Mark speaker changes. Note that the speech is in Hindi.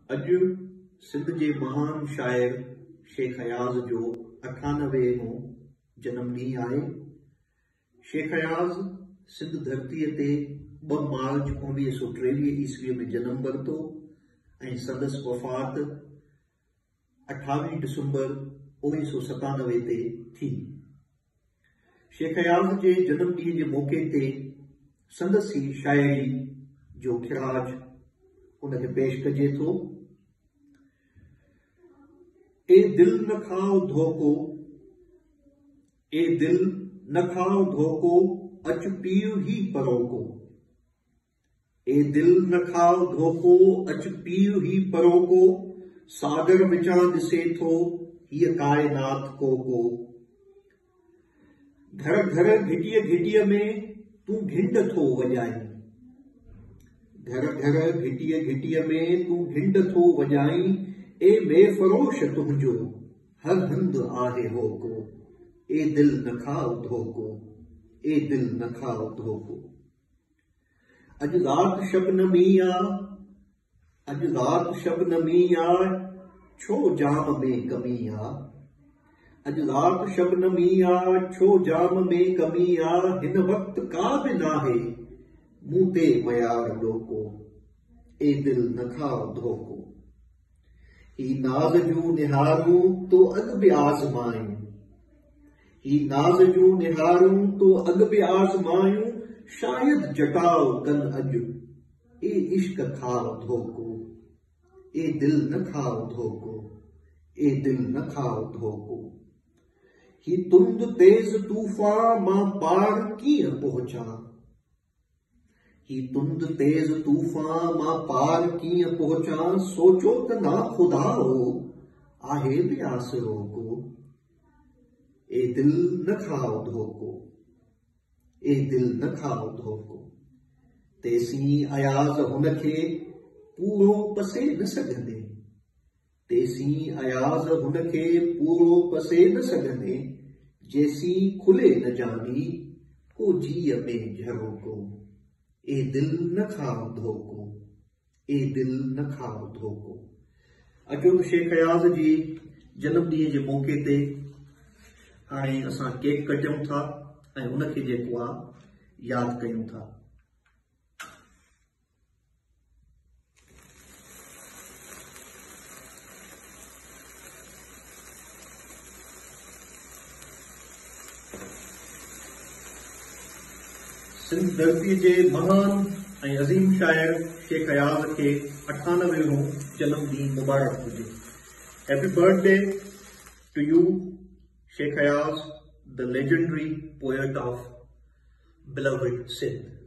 Speaker 1: अॼु सिंध जे महान शाइर शेख अयाज़ जो 98 जन्म ॾींहुं आहे। शेख अयाज़ सिंध धरतीअ ते 2 मार्च 1923 ईस्वीअ में जनम वरितो ऐं संदसि वफ़ात 28 दिसंबर 1997 ते थी। शेख अयाज़ जे जनम ॾींहं जे मौक़े ते संदसि ही शाइरी जो खिराज उनखे पेश कजे थो। ए दिल न खाओ धोखो, ए दिल न खाओ धोखो, अच पीउ ही परोको। ए दिल न खाओ धोखो, अच पीउ ही परोको। सागर विचां ॾिसे थो हीअ कायनात को। घर घर घिटीअ घिटीअ में तूं घिंड थो वॼाई। घर घर घिटीअ घिटीअ में तूं घिंड थो वॼाई। ए बेफरोश तुंहिंजो हर हंधि आहे होको। ए दिल न खाओ धोखो, ए दिल न खाओ धोखो। अॼु रात शबनमी आ, अॼु रात शबनमी आ, छो जाम में कमी आ। अॼु रात शबनमी आ, छो जाम में कमी आ। हिन वक्त का बि नाहे मूं ते मयार ॾोको। ए दिल न खाओ धोखो। ही नाज़ जूं निहारूं तो अॻु बि आज़मायूं। ही नाज़ जूं निहारूं तो अॻु बि आज़मायूं। शायद जटाओ कन अॼु ए इश्क खाओ धोखो। ए दिल न खाओ धोखो, ए दिल न खाओ धोखो। ही तुंद तेज़ तूफ़ान मां पार कीअं पहुचां। ही तुंद तेज़ तूफ़ान मां पार कीअं पहुचां। सोचो त ना खुदा हो आहे बि आसरो को। ए दिल न खाओ धोखो, ए दिल न खाओ धोखो। तेसीं अयाज़ हुनखे पूरो पसे न सघंदे। तेसीं अयाज़ हुनखे पूरो पसे न सघंदे। जेसीं खुले न जानी को जीअ में झरोको। ए दिल न खाओ धोखो, ए दिल न खाओ धोखो। अचो त शेख अयाज़ जी जनम ॾींहं जे मौक़े ते हाणे असां केक कटूं था ऐं उनखे जेको आहे यादि कयूं था। सिंध धरती जे महान ऐं अज़ीम शाइर शेख अयाज़ खे 98 जन्म ॾींहुं मुबारक हुजे। Happy birthday to you Shaikh Ayaz, the legendary poet of beloved Sindh।